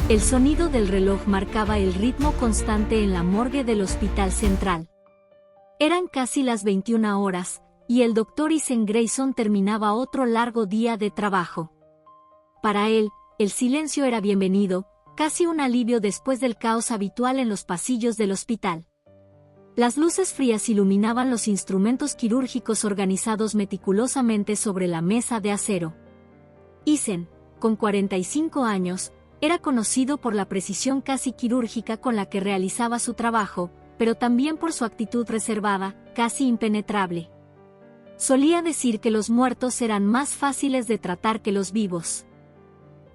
El sonido del reloj marcaba el ritmo constante en la morgue del Hospital Central. Eran casi las 21 horas, y el Dr. Ethan Grayson terminaba otro largo día de trabajo. Para él, el silencio era bienvenido, casi un alivio después del caos habitual en los pasillos del hospital. Las luces frías iluminaban los instrumentos quirúrgicos organizados meticulosamente sobre la mesa de acero. Ethan, con 45 años, era conocido por la precisión casi quirúrgica con la que realizaba su trabajo, pero también por su actitud reservada, casi impenetrable. Solía decir que los muertos eran más fáciles de tratar que los vivos.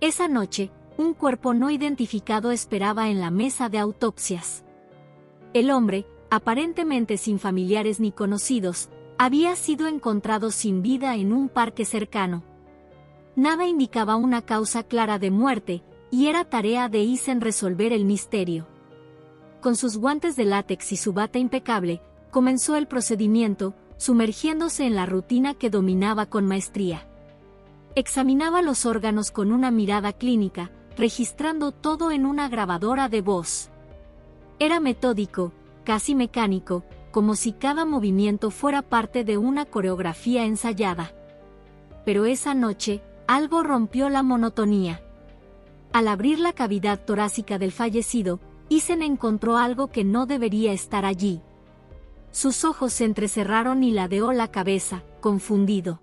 Esa noche, un cuerpo no identificado esperaba en la mesa de autopsias. El hombre, aparentemente sin familiares ni conocidos, había sido encontrado sin vida en un parque cercano. Nada indicaba una causa clara de muerte, y era tarea de Ethan resolver el misterio. Con sus guantes de látex y su bata impecable, comenzó el procedimiento, sumergiéndose en la rutina que dominaba con maestría. Examinaba los órganos con una mirada clínica, registrando todo en una grabadora de voz. Era metódico, casi mecánico, como si cada movimiento fuera parte de una coreografía ensayada. Pero esa noche, algo rompió la monotonía. Al abrir la cavidad torácica del fallecido, Ethan encontró algo que no debería estar allí. Sus ojos se entrecerraron y ladeó la cabeza, confundido.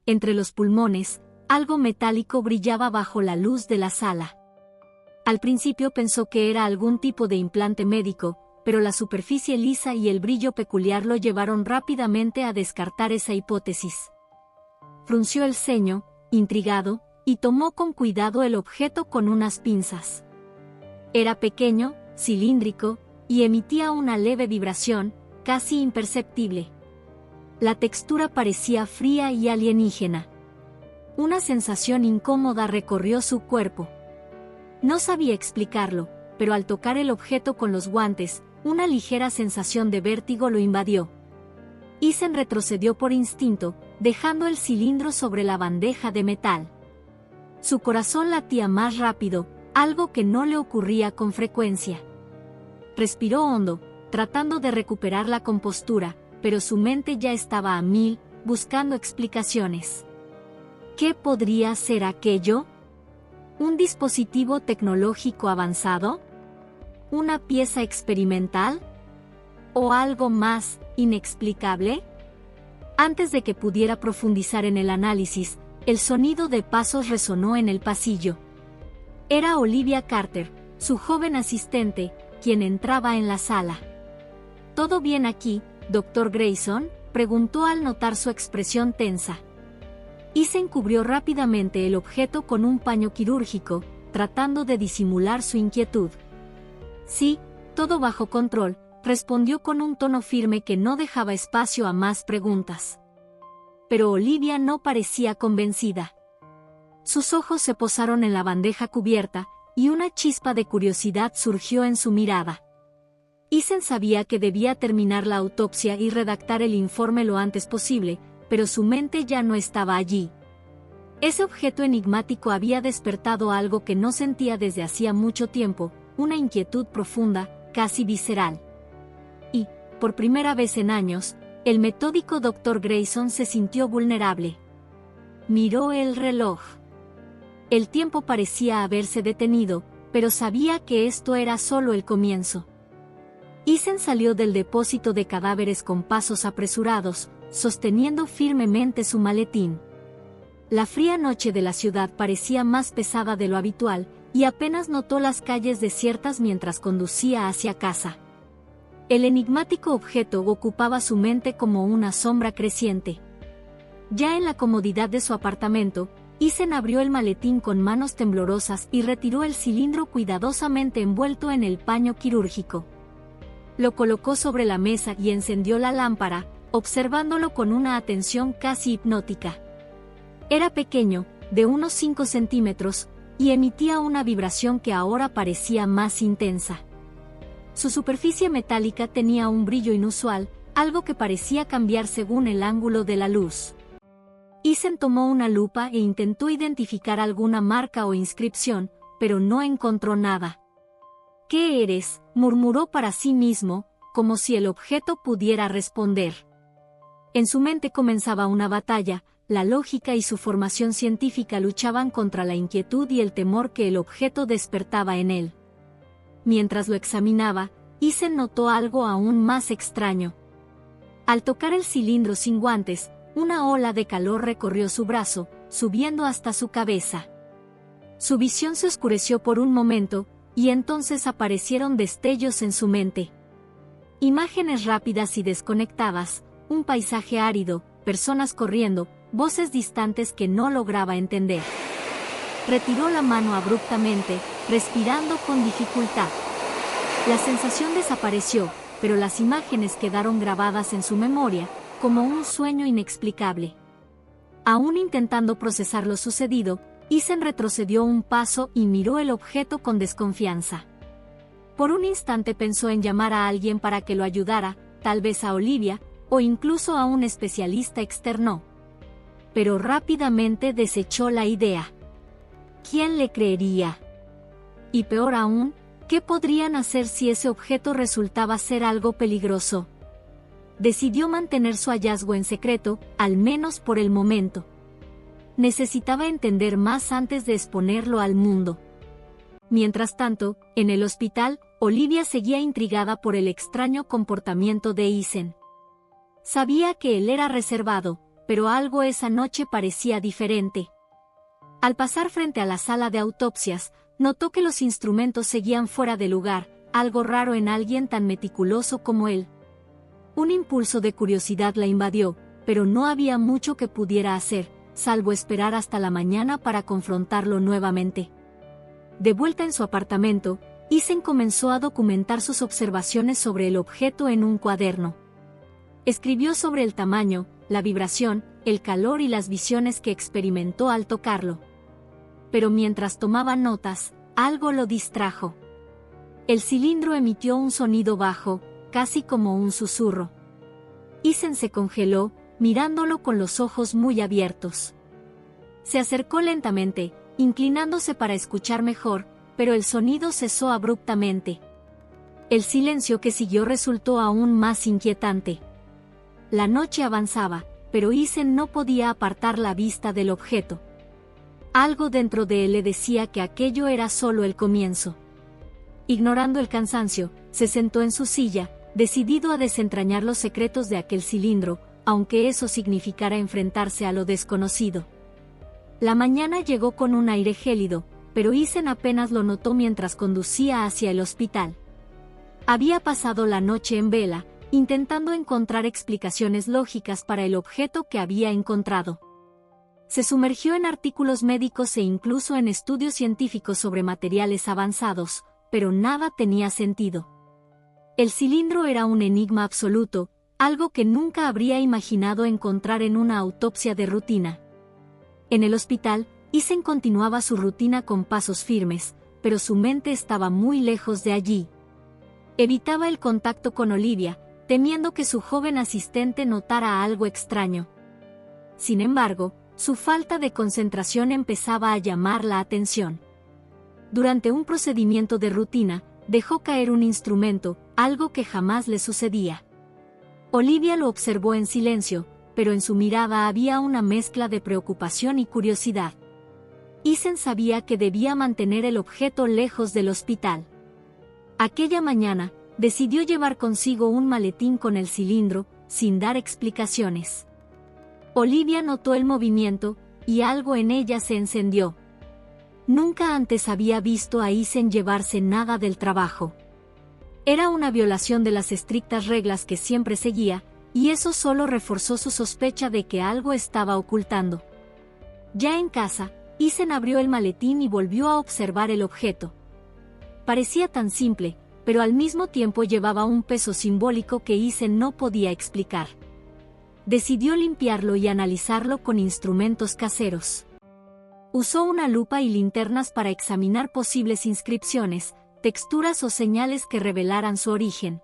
Entre los pulmones, algo metálico brillaba bajo la luz de la sala. Al principio pensó que era algún tipo de implante médico, pero la superficie lisa y el brillo peculiar lo llevaron rápidamente a descartar esa hipótesis. Frunció el ceño, intrigado, y tomó con cuidado el objeto con unas pinzas. Era pequeño, cilíndrico, y emitía una leve vibración, casi imperceptible. La textura parecía fría y alienígena. Una sensación incómoda recorrió su cuerpo. No sabía explicarlo, pero al tocar el objeto con los guantes, una ligera sensación de vértigo lo invadió. Ethan retrocedió por instinto, dejando el cilindro sobre la bandeja de metal. Su corazón latía más rápido, algo que no le ocurría con frecuencia. Respiró hondo, tratando de recuperar la compostura, pero su mente ya estaba a mil, buscando explicaciones. ¿Qué podría ser aquello? ¿Un dispositivo tecnológico avanzado? ¿Una pieza experimental? ¿O algo más inexplicable? Antes de que pudiera profundizar en el análisis, el sonido de pasos resonó en el pasillo. Era Olivia Carter, su joven asistente, quien entraba en la sala. ¿Todo bien aquí, Dr. Grayson?, preguntó al notar su expresión tensa. Ethan cubrió rápidamente el objeto con un paño quirúrgico, tratando de disimular su inquietud. Sí, todo bajo control, respondió con un tono firme que no dejaba espacio a más preguntas. Pero Olivia no parecía convencida. Sus ojos se posaron en la bandeja cubierta, y una chispa de curiosidad surgió en su mirada. Ethan sabía que debía terminar la autopsia y redactar el informe lo antes posible, pero su mente ya no estaba allí. Ese objeto enigmático había despertado algo que no sentía desde hacía mucho tiempo, una inquietud profunda, casi visceral. Y, por primera vez en años, el metódico Dr. Grayson se sintió vulnerable. Miró el reloj. El tiempo parecía haberse detenido, pero sabía que esto era solo el comienzo. Ethan salió del depósito de cadáveres con pasos apresurados, sosteniendo firmemente su maletín. La fría noche de la ciudad parecía más pesada de lo habitual, y apenas notó las calles desiertas mientras conducía hacia casa. El enigmático objeto ocupaba su mente como una sombra creciente. Ya en la comodidad de su apartamento, Ethan abrió el maletín con manos temblorosas y retiró el cilindro cuidadosamente envuelto en el paño quirúrgico. Lo colocó sobre la mesa y encendió la lámpara, observándolo con una atención casi hipnótica. Era pequeño, de unos 5 centímetros, y emitía una vibración que ahora parecía más intensa. Su superficie metálica tenía un brillo inusual, algo que parecía cambiar según el ángulo de la luz. Ethan tomó una lupa e intentó identificar alguna marca o inscripción, pero no encontró nada. ¿Qué eres?, murmuró para sí mismo, como si el objeto pudiera responder. En su mente comenzaba una batalla. La lógica y su formación científica luchaban contra la inquietud y el temor que el objeto despertaba en él. Mientras lo examinaba, Isen notó algo aún más extraño. Al tocar el cilindro sin guantes, una ola de calor recorrió su brazo, subiendo hasta su cabeza. Su visión se oscureció por un momento, y entonces aparecieron destellos en su mente. Imágenes rápidas y desconectadas, un paisaje árido, personas corriendo, voces distantes que no lograba entender. Retiró la mano abruptamente, respirando con dificultad. La sensación desapareció, pero las imágenes quedaron grabadas en su memoria, como un sueño inexplicable. Aún intentando procesar lo sucedido, Isen retrocedió un paso y miró el objeto con desconfianza. Por un instante pensó en llamar a alguien para que lo ayudara, tal vez a Olivia, o incluso a un especialista externo. Pero rápidamente desechó la idea. ¿Quién le creería? Y peor aún, ¿qué podrían hacer si ese objeto resultaba ser algo peligroso? Decidió mantener su hallazgo en secreto, al menos por el momento. Necesitaba entender más antes de exponerlo al mundo. Mientras tanto, en el hospital, Olivia seguía intrigada por el extraño comportamiento de Isen. Sabía que él era reservado, pero algo esa noche parecía diferente. Al pasar frente a la sala de autopsias, notó que los instrumentos seguían fuera de lugar, algo raro en alguien tan meticuloso como él. Un impulso de curiosidad la invadió, pero no había mucho que pudiera hacer, salvo esperar hasta la mañana para confrontarlo nuevamente. De vuelta en su apartamento, Isen comenzó a documentar sus observaciones sobre el objeto en un cuaderno. Escribió sobre el tamaño, la vibración, el calor y las visiones que experimentó al tocarlo. Pero mientras tomaba notas, algo lo distrajo. El cilindro emitió un sonido bajo, casi como un susurro. Isen se congeló, mirándolo con los ojos muy abiertos. Se acercó lentamente, inclinándose para escuchar mejor, pero el sonido cesó abruptamente. El silencio que siguió resultó aún más inquietante. La noche avanzaba, pero Isen no podía apartar la vista del objeto. Algo dentro de él le decía que aquello era solo el comienzo. Ignorando el cansancio, se sentó en su silla, decidido a desentrañar los secretos de aquel cilindro, aunque eso significara enfrentarse a lo desconocido. La mañana llegó con un aire gélido, pero Isen apenas lo notó mientras conducía hacia el hospital. Había pasado la noche en vela, intentando encontrar explicaciones lógicas para el objeto que había encontrado. Se sumergió en artículos médicos e incluso en estudios científicos sobre materiales avanzados, pero nada tenía sentido. El cilindro era un enigma absoluto, algo que nunca habría imaginado encontrar en una autopsia de rutina. En el hospital, Isen continuaba su rutina con pasos firmes, pero su mente estaba muy lejos de allí. Evitaba el contacto con Olivia, temiendo que su joven asistente notara algo extraño. Sin embargo, su falta de concentración empezaba a llamar la atención. Durante un procedimiento de rutina, dejó caer un instrumento, algo que jamás le sucedía. Olivia lo observó en silencio, pero en su mirada había una mezcla de preocupación y curiosidad. Isen sabía que debía mantener el objeto lejos del hospital. Aquella mañana, decidió llevar consigo un maletín con el cilindro, sin dar explicaciones. Olivia notó el movimiento, y algo en ella se encendió. Nunca antes había visto a Isen llevarse nada del trabajo. Era una violación de las estrictas reglas que siempre seguía, y eso solo reforzó su sospecha de que algo estaba ocultando. Ya en casa, Isen abrió el maletín y volvió a observar el objeto. Parecía tan simple, pero al mismo tiempo llevaba un peso simbólico que Isen no podía explicar. Decidió limpiarlo y analizarlo con instrumentos caseros. Usó una lupa y linternas para examinar posibles inscripciones, texturas o señales que revelaran su origen.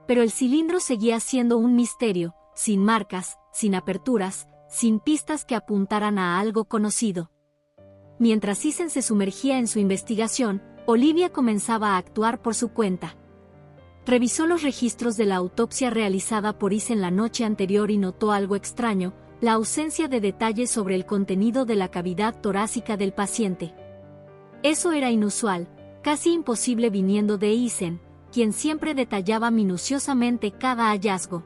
Pero el cilindro seguía siendo un misterio, sin marcas, sin aperturas, sin pistas que apuntaran a algo conocido. Mientras Isen se sumergía en su investigación, Olivia comenzaba a actuar por su cuenta. Revisó los registros de la autopsia realizada por Isen la noche anterior y notó algo extraño: la ausencia de detalles sobre el contenido de la cavidad torácica del paciente. Eso era inusual, casi imposible viniendo de Isen, quien siempre detallaba minuciosamente cada hallazgo.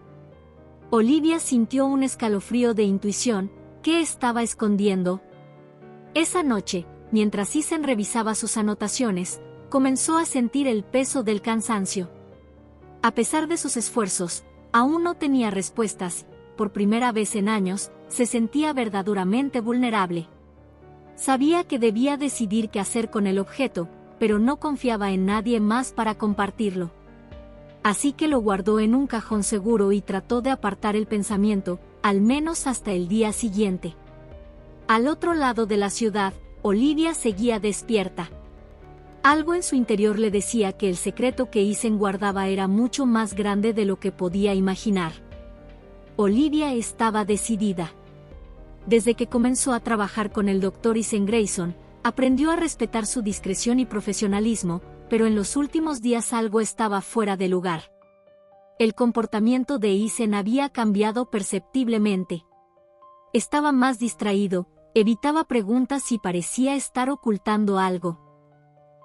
Olivia sintió un escalofrío de intuición. ¿Qué estaba escondiendo? Esa noche, mientras Isen revisaba sus anotaciones, comenzó a sentir el peso del cansancio. A pesar de sus esfuerzos, aún no tenía respuestas. Por primera vez en años, se sentía verdaderamente vulnerable. Sabía que debía decidir qué hacer con el objeto, pero no confiaba en nadie más para compartirlo. Así que lo guardó en un cajón seguro y trató de apartar el pensamiento, al menos hasta el día siguiente. Al otro lado de la ciudad, Olivia seguía despierta. Algo en su interior le decía que el secreto que Isen guardaba era mucho más grande de lo que podía imaginar. Olivia estaba decidida. Desde que comenzó a trabajar con el Dr. Isen Grayson, aprendió a respetar su discreción y profesionalismo, pero en los últimos días algo estaba fuera de lugar. El comportamiento de Isen había cambiado perceptiblemente. Estaba más distraído, evitaba preguntas y parecía estar ocultando algo.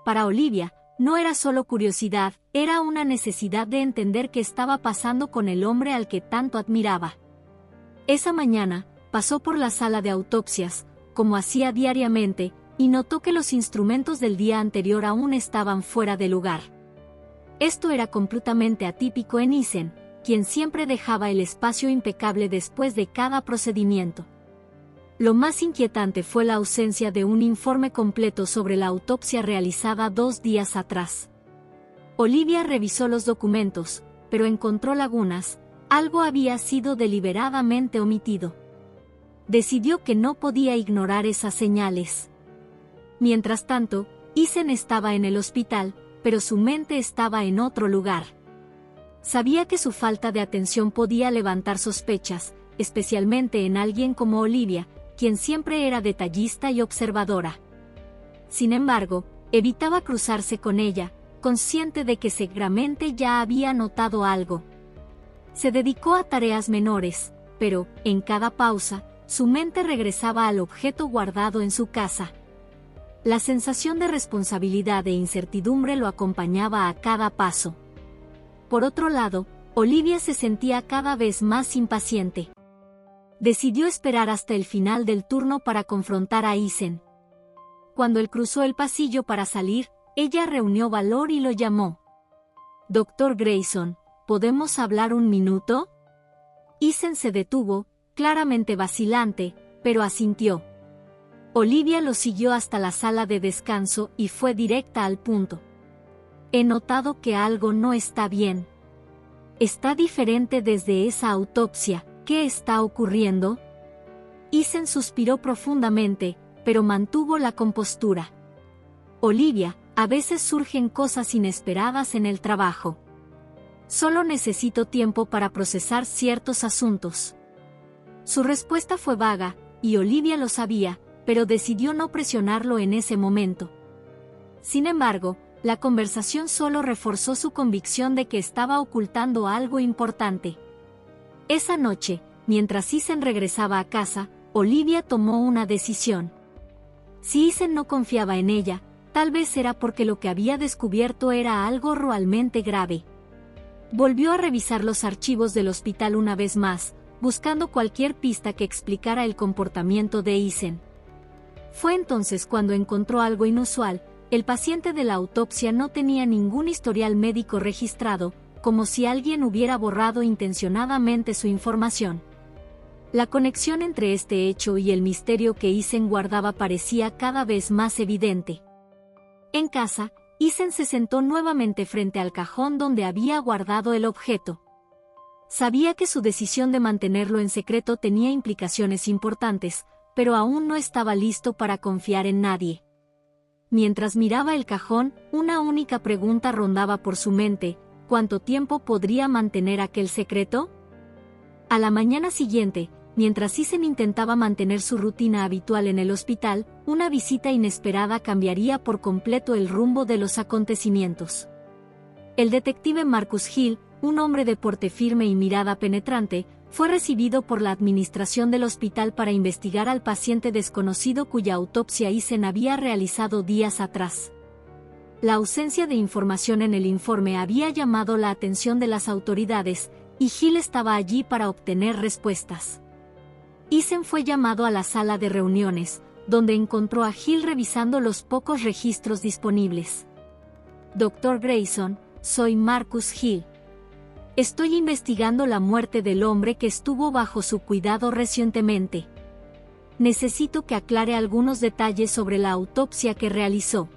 Para Olivia, no era solo curiosidad, era una necesidad de entender qué estaba pasando con el hombre al que tanto admiraba. Esa mañana, pasó por la sala de autopsias, como hacía diariamente, y notó que los instrumentos del día anterior aún estaban fuera de lugar. Esto era completamente atípico en Isen, quien siempre dejaba el espacio impecable después de cada procedimiento. Lo más inquietante fue la ausencia de un informe completo sobre la autopsia realizada 2 días atrás. Olivia revisó los documentos, pero encontró lagunas. Algo había sido deliberadamente omitido. Decidió que no podía ignorar esas señales. Mientras tanto, Isen estaba en el hospital, pero su mente estaba en otro lugar. Sabía que su falta de atención podía levantar sospechas, especialmente en alguien como Olivia, quien siempre era detallista y observadora. Sin embargo, evitaba cruzarse con ella, consciente de que seguramente ya había notado algo. Se dedicó a tareas menores, pero, en cada pausa, su mente regresaba al objeto guardado en su casa. La sensación de responsabilidad e incertidumbre lo acompañaba a cada paso. Por otro lado, Olivia se sentía cada vez más impaciente. Decidió esperar hasta el final del turno para confrontar a Isen. Cuando él cruzó el pasillo para salir, ella reunió valor y lo llamó. «Dr. Grayson, ¿podemos hablar un minuto?» Isen se detuvo, claramente vacilante, pero asintió. Olivia lo siguió hasta la sala de descanso y fue directa al punto. «He notado que algo no está bien. Está diferente desde esa autopsia. ¿Qué está ocurriendo?» Isen suspiró profundamente, pero mantuvo la compostura. «Olivia, a veces surgen cosas inesperadas en el trabajo. Solo necesito tiempo para procesar ciertos asuntos». Su respuesta fue vaga, y Olivia lo sabía, pero decidió no presionarlo en ese momento. Sin embargo, la conversación solo reforzó su convicción de que estaba ocultando algo importante. Esa noche, mientras Isen regresaba a casa, Olivia tomó una decisión. Si Isen no confiaba en ella, tal vez era porque lo que había descubierto era algo realmente grave. Volvió a revisar los archivos del hospital una vez más, buscando cualquier pista que explicara el comportamiento de Isen. Fue entonces cuando encontró algo inusual. El paciente de la autopsia no tenía ningún historial médico registrado, como si alguien hubiera borrado intencionadamente su información. La conexión entre este hecho y el misterio que Isen guardaba parecía cada vez más evidente. En casa, Isen se sentó nuevamente frente al cajón donde había guardado el objeto. Sabía que su decisión de mantenerlo en secreto tenía implicaciones importantes, pero aún no estaba listo para confiar en nadie. Mientras miraba el cajón, una única pregunta rondaba por su mente: ¿cuánto tiempo podría mantener aquel secreto? A la mañana siguiente, mientras Isen intentaba mantener su rutina habitual en el hospital, una visita inesperada cambiaría por completo el rumbo de los acontecimientos. El detective Marcus Hill, un hombre de porte firme y mirada penetrante, fue recibido por la administración del hospital para investigar al paciente desconocido cuya autopsia Isen había realizado días atrás. La ausencia de información en el informe había llamado la atención de las autoridades, y Hill estaba allí para obtener respuestas. Isen fue llamado a la sala de reuniones, donde encontró a Hill revisando los pocos registros disponibles. Dr. Grayson, soy Marcus Hill. Estoy investigando la muerte del hombre que estuvo bajo su cuidado recientemente. Necesito que aclare algunos detalles sobre la autopsia que realizó.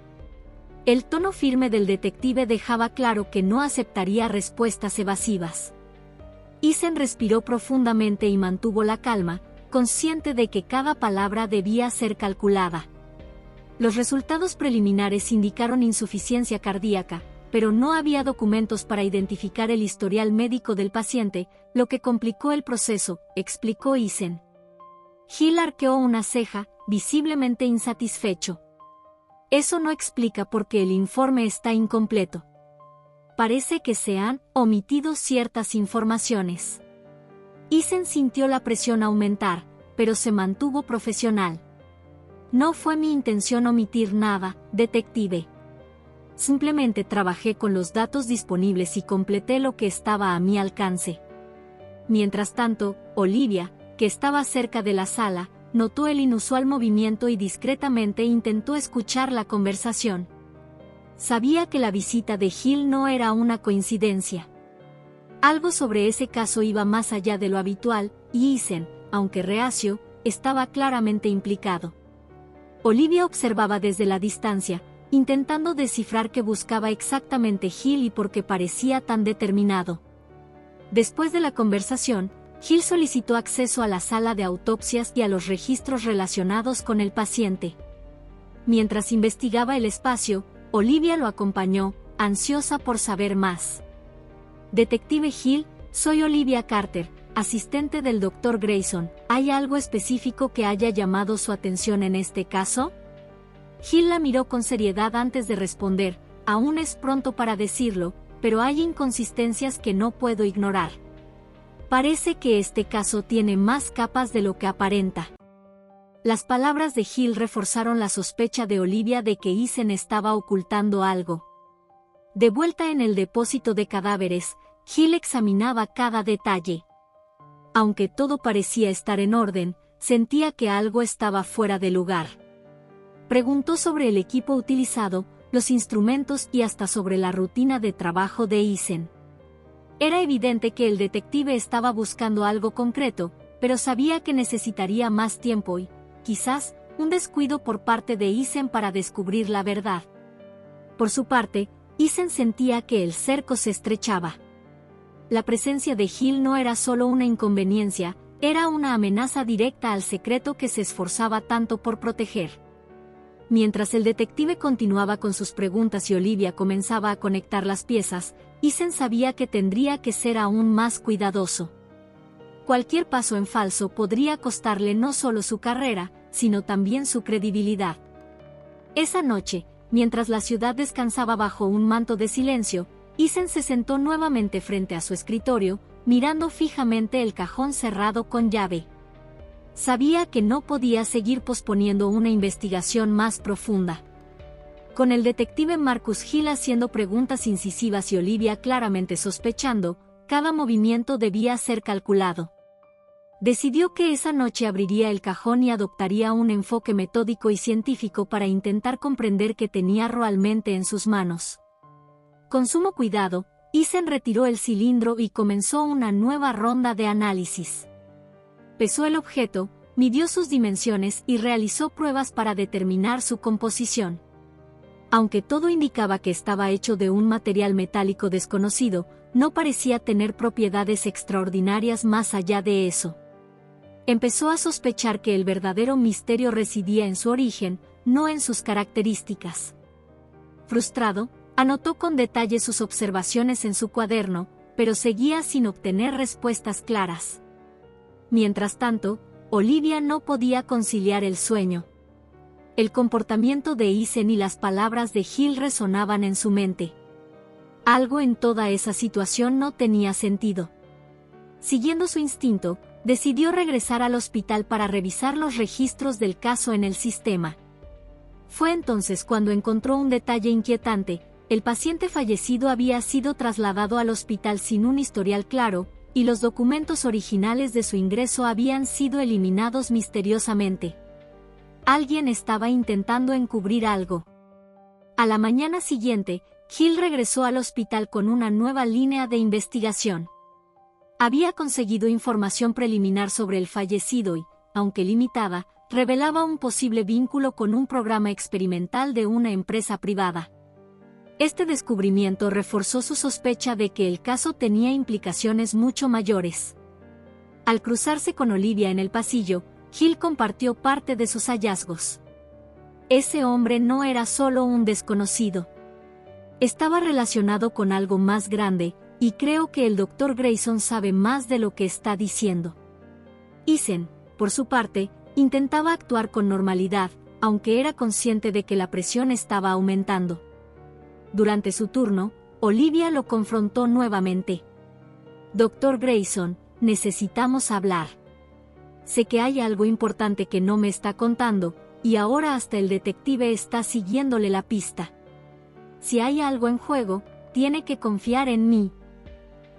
El tono firme del detective dejaba claro que no aceptaría respuestas evasivas. Isen respiró profundamente y mantuvo la calma, consciente de que cada palabra debía ser calculada. Los resultados preliminares indicaron insuficiencia cardíaca, pero no había documentos para identificar el historial médico del paciente, lo que complicó el proceso, explicó Isen. Hill arqueó una ceja, visiblemente insatisfecho. Eso no explica por qué el informe está incompleto. Parece que se han omitido ciertas informaciones. Isen sintió la presión aumentar, pero se mantuvo profesional. No fue mi intención omitir nada, detective. Simplemente trabajé con los datos disponibles y completé lo que estaba a mi alcance. Mientras tanto, Olivia, que estaba cerca de la sala, notó el inusual movimiento y discretamente intentó escuchar la conversación. Sabía que la visita de Hill no era una coincidencia. Algo sobre ese caso iba más allá de lo habitual, y Isen, aunque reacio, estaba claramente implicado. Olivia observaba desde la distancia, intentando descifrar qué buscaba exactamente Hill y por qué parecía tan determinado. Después de la conversación, Hill solicitó acceso a la sala de autopsias y a los registros relacionados con el paciente. Mientras investigaba el espacio, Olivia lo acompañó, ansiosa por saber más. Detective Hill, soy Olivia Carter, asistente del Dr. Grayson. ¿Hay algo específico que haya llamado su atención en este caso? Hill la miró con seriedad antes de responder. Aún es pronto para decirlo, pero hay inconsistencias que no puedo ignorar. Parece que este caso tiene más capas de lo que aparenta. Las palabras de Hill reforzaron la sospecha de Olivia de que Isen estaba ocultando algo. De vuelta en el depósito de cadáveres, Hill examinaba cada detalle. Aunque todo parecía estar en orden, sentía que algo estaba fuera de lugar. Preguntó sobre el equipo utilizado, los instrumentos y hasta sobre la rutina de trabajo de Isen. Era evidente que el detective estaba buscando algo concreto, pero sabía que necesitaría más tiempo y, quizás, un descuido por parte de Isen para descubrir la verdad. Por su parte, Isen sentía que el cerco se estrechaba. La presencia de Hill no era solo una inconveniencia, era una amenaza directa al secreto que se esforzaba tanto por proteger. Mientras el detective continuaba con sus preguntas y Olivia comenzaba a conectar las piezas, Isen sabía que tendría que ser aún más cuidadoso. Cualquier paso en falso podría costarle no solo su carrera, sino también su credibilidad. Esa noche, mientras la ciudad descansaba bajo un manto de silencio, Isen se sentó nuevamente frente a su escritorio, mirando fijamente el cajón cerrado con llave. Sabía que no podía seguir posponiendo una investigación más profunda. Con el detective Marcus Hill haciendo preguntas incisivas y Olivia claramente sospechando, cada movimiento debía ser calculado. Decidió que esa noche abriría el cajón y adoptaría un enfoque metódico y científico para intentar comprender qué tenía realmente en sus manos. Con sumo cuidado, Isen retiró el cilindro y comenzó una nueva ronda de análisis. Pesó el objeto, midió sus dimensiones y realizó pruebas para determinar su composición. Aunque todo indicaba que estaba hecho de un material metálico desconocido, no parecía tener propiedades extraordinarias más allá de eso. Empezó a sospechar que el verdadero misterio residía en su origen, no en sus características. Frustrado, anotó con detalle sus observaciones en su cuaderno, pero seguía sin obtener respuestas claras. Mientras tanto, Olivia no podía conciliar el sueño. El comportamiento de Eisen y las palabras de Hill resonaban en su mente. Algo en toda esa situación no tenía sentido. Siguiendo su instinto, decidió regresar al hospital para revisar los registros del caso en el sistema. Fue entonces cuando encontró un detalle inquietante: el paciente fallecido había sido trasladado al hospital sin un historial claro, y los documentos originales de su ingreso habían sido eliminados misteriosamente. Alguien estaba intentando encubrir algo. A la mañana siguiente, Hill regresó al hospital con una nueva línea de investigación. Había conseguido información preliminar sobre el fallecido y, aunque limitada, revelaba un posible vínculo con un programa experimental de una empresa privada. Este descubrimiento reforzó su sospecha de que el caso tenía implicaciones mucho mayores. Al cruzarse con Olivia en el pasillo, Hill compartió parte de sus hallazgos. Ese hombre no era solo un desconocido. Estaba relacionado con algo más grande, y creo que el Dr. Grayson sabe más de lo que está diciendo. Eisen, por su parte, intentaba actuar con normalidad, aunque era consciente de que la presión estaba aumentando. Durante su turno, Olivia lo confrontó nuevamente. Dr. Grayson, necesitamos hablar. Sé que hay algo importante que no me está contando, y ahora hasta el detective está siguiéndole la pista. Si hay algo en juego, tiene que confiar en mí.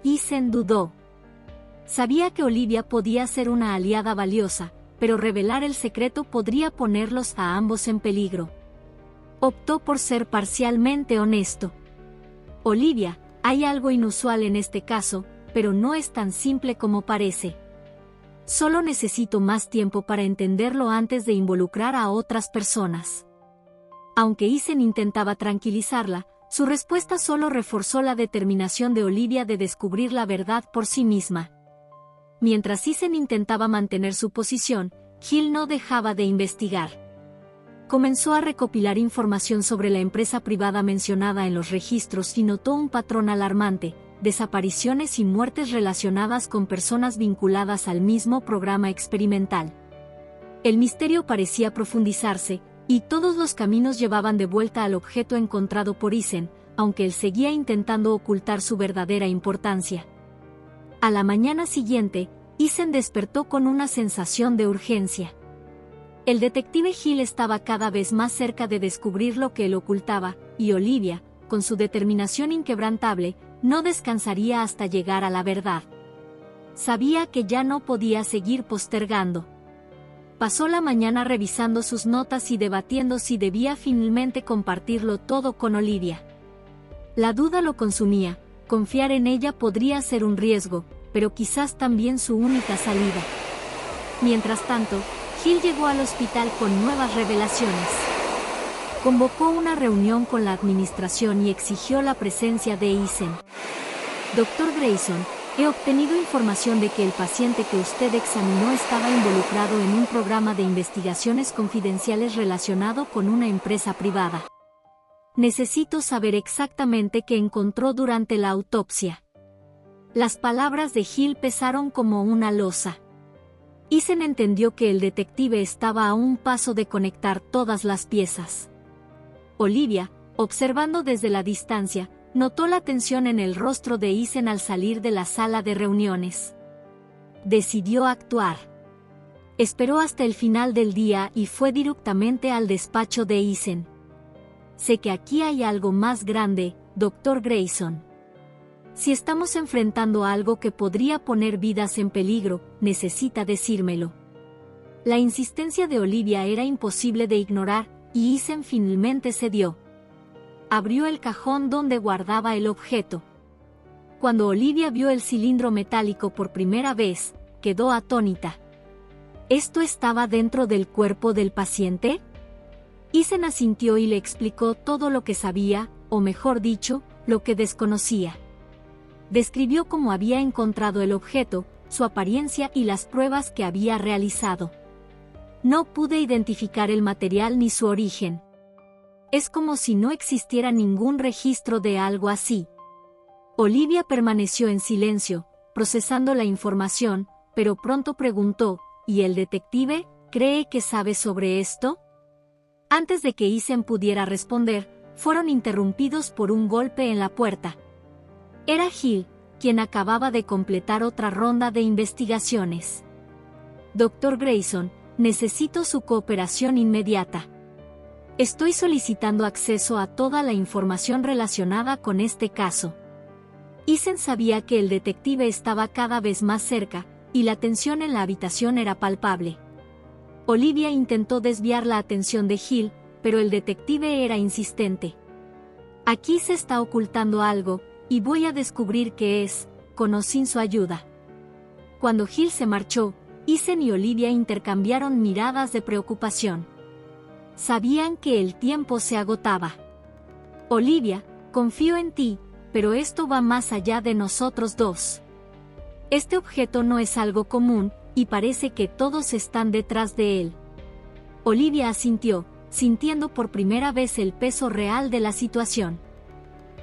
Eisen dudó. Sabía que Olivia podía ser una aliada valiosa, pero revelar el secreto podría ponerlos a ambos en peligro. Optó por ser parcialmente honesto. Olivia, hay algo inusual en este caso, pero no es tan simple como parece. Solo necesito más tiempo para entenderlo antes de involucrar a otras personas. Aunque Eisen intentaba tranquilizarla, su respuesta solo reforzó la determinación de Olivia de descubrir la verdad por sí misma. Mientras Eisen intentaba mantener su posición, Hill no dejaba de investigar. Comenzó a recopilar información sobre la empresa privada mencionada en los registros y notó un patrón alarmante: desapariciones y muertes relacionadas con personas vinculadas al mismo programa experimental. El misterio parecía profundizarse, y todos los caminos llevaban de vuelta al objeto encontrado por Eisen, aunque él seguía intentando ocultar su verdadera importancia. A la mañana siguiente, Eisen despertó con una sensación de urgencia. El detective Hill estaba cada vez más cerca de descubrir lo que él ocultaba, y Olivia, con su determinación inquebrantable, no descansaría hasta llegar a la verdad. Sabía que ya no podía seguir postergando. Pasó la mañana revisando sus notas y debatiendo si debía finalmente compartirlo todo con Olivia. La duda lo consumía: confiar en ella podría ser un riesgo, pero quizás también su única salida. Mientras tanto, Hill llegó al hospital con nuevas revelaciones. Convocó una reunión con la administración y exigió la presencia de Eisen. Dr. Grayson, he obtenido información de que el paciente que usted examinó estaba involucrado en un programa de investigaciones confidenciales relacionado con una empresa privada. Necesito saber exactamente qué encontró durante la autopsia. Las palabras de Hill pesaron como una losa. Eisen entendió que el detective estaba a un paso de conectar todas las piezas. Olivia, observando desde la distancia, notó la tensión en el rostro de Eisen al salir de la sala de reuniones. Decidió actuar. Esperó hasta el final del día y fue directamente al despacho de Eisen. Sé que aquí hay algo más grande, Dr. Grayson. Si estamos enfrentando a algo que podría poner vidas en peligro, necesita decírmelo. La insistencia de Olivia era imposible de ignorar, y Eisen finalmente cedió. Abrió el cajón donde guardaba el objeto. Cuando Olivia vio el cilindro metálico por primera vez, quedó atónita. ¿Esto estaba dentro del cuerpo del paciente? Eisen asintió y le explicó todo lo que sabía, o mejor dicho, lo que desconocía. Describió cómo había encontrado el objeto, su apariencia y las pruebas que había realizado. No pude identificar el material ni su origen. Es como si no existiera ningún registro de algo así. Olivia permaneció en silencio, procesando la información, pero pronto preguntó, ¿y el detective cree que sabe sobre esto? Antes de que Eason pudiera responder, fueron interrumpidos por un golpe en la puerta. Era Hill, quien acababa de completar otra ronda de investigaciones. Dr. Grayson, necesito su cooperación inmediata. Estoy solicitando acceso a toda la información relacionada con este caso. Eason sabía que el detective estaba cada vez más cerca, y la tensión en la habitación era palpable. Olivia intentó desviar la atención de Hill, pero el detective era insistente. Aquí se está ocultando algo, y voy a descubrir qué es, con o sin su ayuda. Cuando Hill se marchó, Eason y Olivia intercambiaron miradas de preocupación. Sabían que el tiempo se agotaba. Olivia, confío en ti, pero esto va más allá de nosotros dos. Este objeto no es algo común, y parece que todos están detrás de él. Olivia asintió, sintiendo por primera vez el peso real de la situación.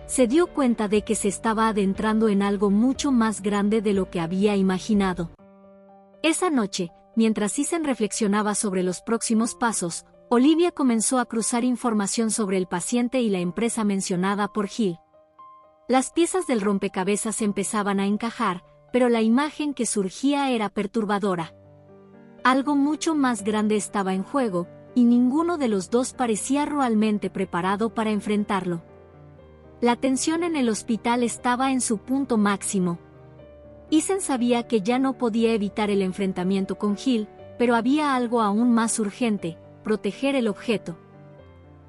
Se dio cuenta de que se estaba adentrando en algo mucho más grande de lo que había imaginado. Esa noche, mientras Eason reflexionaba sobre los próximos pasos, Olivia comenzó a cruzar información sobre el paciente y la empresa mencionada por Hill. Las piezas del rompecabezas empezaban a encajar, pero la imagen que surgía era perturbadora. Algo mucho más grande estaba en juego, y ninguno de los dos parecía realmente preparado para enfrentarlo. La tensión en el hospital estaba en su punto máximo. Eason sabía que ya no podía evitar el enfrentamiento con Hill, pero había algo aún más urgente: proteger el objeto.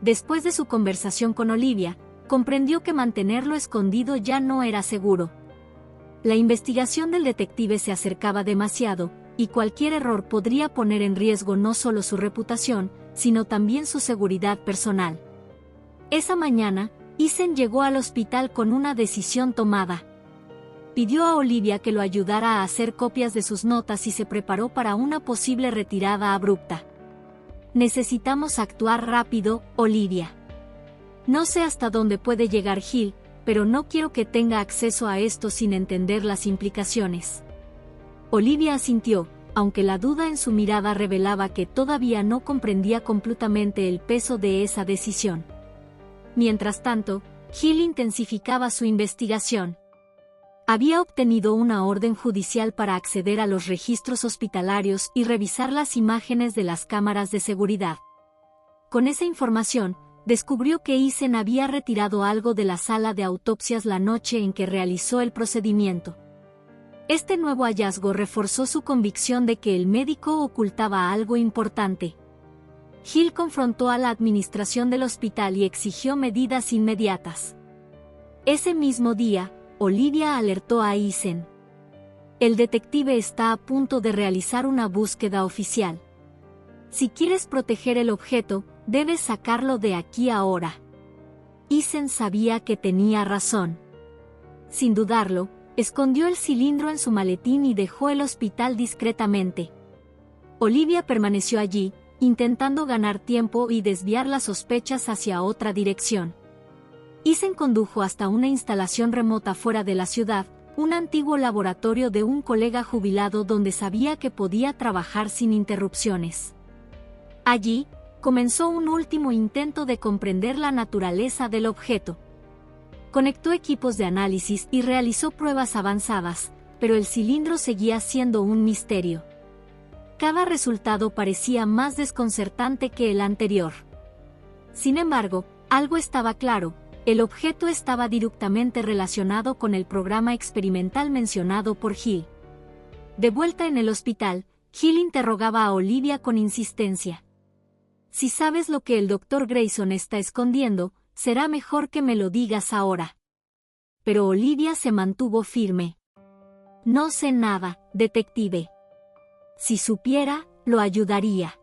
Después de su conversación con Olivia, comprendió que mantenerlo escondido ya no era seguro. La investigación del detective se acercaba demasiado, y cualquier error podría poner en riesgo no solo su reputación, sino también su seguridad personal. Esa mañana, Eason llegó al hospital con una decisión tomada. Pidió a Olivia que lo ayudara a hacer copias de sus notas y se preparó para una posible retirada abrupta. Necesitamos actuar rápido, Olivia. No sé hasta dónde puede llegar Hill, pero no quiero que tenga acceso a esto sin entender las implicaciones. Olivia asintió, aunque la duda en su mirada revelaba que todavía no comprendía completamente el peso de esa decisión. Mientras tanto, Hill intensificaba su investigación. Había obtenido una orden judicial para acceder a los registros hospitalarios y revisar las imágenes de las cámaras de seguridad. Con esa información, descubrió que Eason había retirado algo de la sala de autopsias la noche en que realizó el procedimiento. Este nuevo hallazgo reforzó su convicción de que el médico ocultaba algo importante. Hill confrontó a la administración del hospital y exigió medidas inmediatas. Ese mismo día, Olivia alertó a Eason. El detective está a punto de realizar una búsqueda oficial. Si quieres proteger el objeto, debes sacarlo de aquí ahora. Eason sabía que tenía razón. Sin dudarlo, escondió el cilindro en su maletín y dejó el hospital discretamente. Olivia permaneció allí, intentando ganar tiempo y desviar las sospechas hacia otra dirección. Eason condujo hasta una instalación remota fuera de la ciudad, un antiguo laboratorio de un colega jubilado donde sabía que podía trabajar sin interrupciones. Allí, comenzó un último intento de comprender la naturaleza del objeto. Conectó equipos de análisis y realizó pruebas avanzadas, pero el cilindro seguía siendo un misterio. Cada resultado parecía más desconcertante que el anterior. Sin embargo, algo estaba claro: el objeto estaba directamente relacionado con el programa experimental mencionado por Hill. De vuelta en el hospital, Hill interrogaba a Olivia con insistencia. Si sabes lo que el Dr. Grayson está escondiendo, será mejor que me lo digas ahora. Pero Olivia se mantuvo firme. No sé nada, detective. Si supiera, lo ayudaría.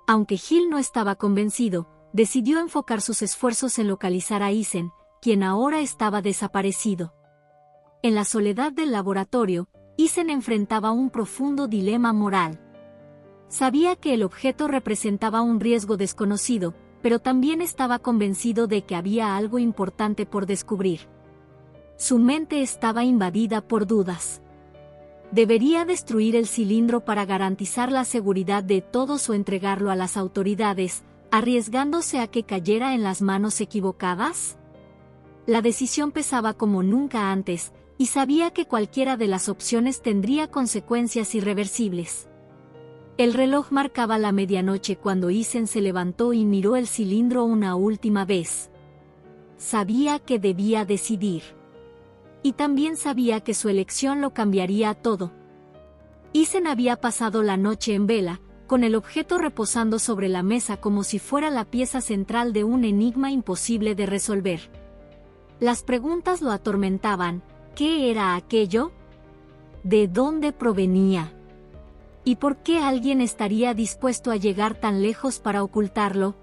Aunque Hill no estaba convencido, decidió enfocar sus esfuerzos en localizar a Eason, quien ahora estaba desaparecido. En la soledad del laboratorio, Eason enfrentaba un profundo dilema moral. Sabía que el objeto representaba un riesgo desconocido, pero también estaba convencido de que había algo importante por descubrir. Su mente estaba invadida por dudas. Debería destruir el cilindro para garantizar la seguridad de todos o entregarlo a las autoridades, arriesgándose a que cayera en las manos equivocadas. La decisión pesaba como nunca antes, y sabía que cualquiera de las opciones tendría consecuencias irreversibles. El reloj marcaba la medianoche cuando Eisen se levantó y miró el cilindro una última vez. Sabía que debía decidir. Y también sabía que su elección lo cambiaría todo. Eisen había pasado la noche en vela, con el objeto reposando sobre la mesa como si fuera la pieza central de un enigma imposible de resolver. Las preguntas lo atormentaban. ¿Qué era aquello? ¿De dónde provenía? ¿Y por qué alguien estaría dispuesto a llegar tan lejos para ocultarlo?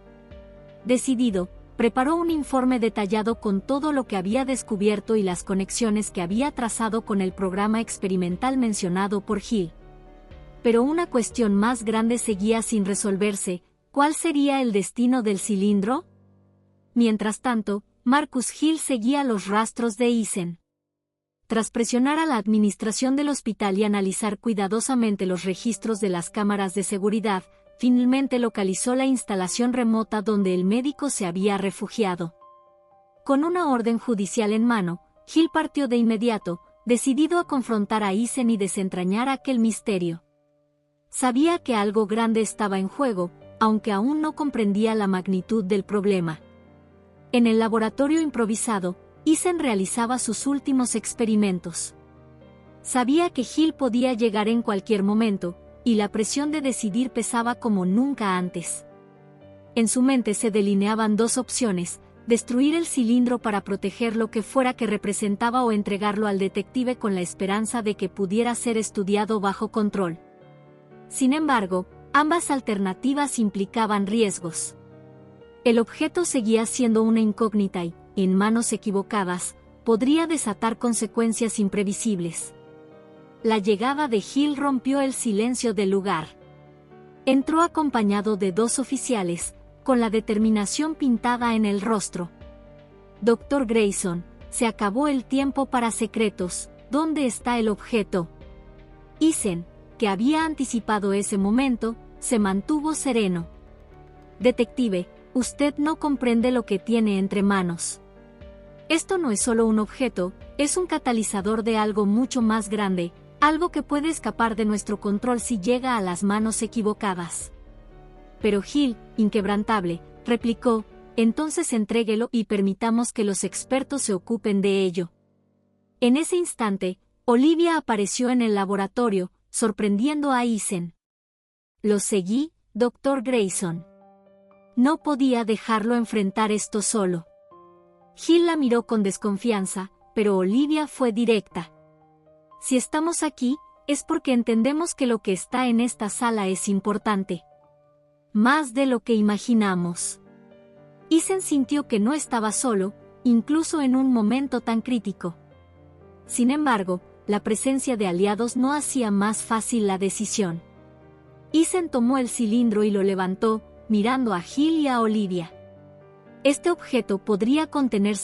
Decidido, preparó un informe detallado con todo lo que había descubierto y las conexiones que había trazado con el programa experimental mencionado por Hill. Pero una cuestión más grande seguía sin resolverse: ¿cuál sería el destino del cilindro? Mientras tanto, Marcus Hill seguía los rastros de Eisen. Tras presionar a la administración del hospital y analizar cuidadosamente los registros de las cámaras de seguridad, finalmente localizó la instalación remota donde el médico se había refugiado. Con una orden judicial en mano, Hill partió de inmediato, decidido a confrontar a Eisen y desentrañar aquel misterio. Sabía que algo grande estaba en juego, aunque aún no comprendía la magnitud del problema. En el laboratorio improvisado, Eisen realizaba sus últimos experimentos. Sabía que Hill podía llegar en cualquier momento, y la presión de decidir pesaba como nunca antes. En su mente se delineaban dos opciones: destruir el cilindro para proteger lo que fuera que representaba o entregarlo al detective con la esperanza de que pudiera ser estudiado bajo control. Sin embargo, ambas alternativas implicaban riesgos. El objeto seguía siendo una incógnita y, en manos equivocadas, podría desatar consecuencias imprevisibles. La llegada de Hill rompió el silencio del lugar. Entró acompañado de dos oficiales, con la determinación pintada en el rostro. Dr. Grayson, se acabó el tiempo para secretos. ¿Dónde está el objeto? Eisen, que había anticipado ese momento, se mantuvo sereno. Detective, usted no comprende lo que tiene entre manos. Esto no es solo un objeto, es un catalizador de algo mucho más grande, algo que puede escapar de nuestro control si llega a las manos equivocadas. Pero Hill, inquebrantable, replicó: entonces entréguelo y permitamos que los expertos se ocupen de ello. En ese instante, Olivia apareció en el laboratorio, sorprendiendo a Eisen. Lo seguí, Dr. Grayson. No podía dejarlo enfrentar esto solo. Hill la miró con desconfianza, pero Olivia fue directa. Si estamos aquí, es porque entendemos que lo que está en esta sala es importante. Más de lo que imaginamos. Eisen sintió que no estaba solo, incluso en un momento tan crítico. Sin embargo, la presencia de aliados no hacía más fácil la decisión. Eisen tomó el cilindro y lo levantó, mirando a Hill y a Olivia. Este objeto podría contener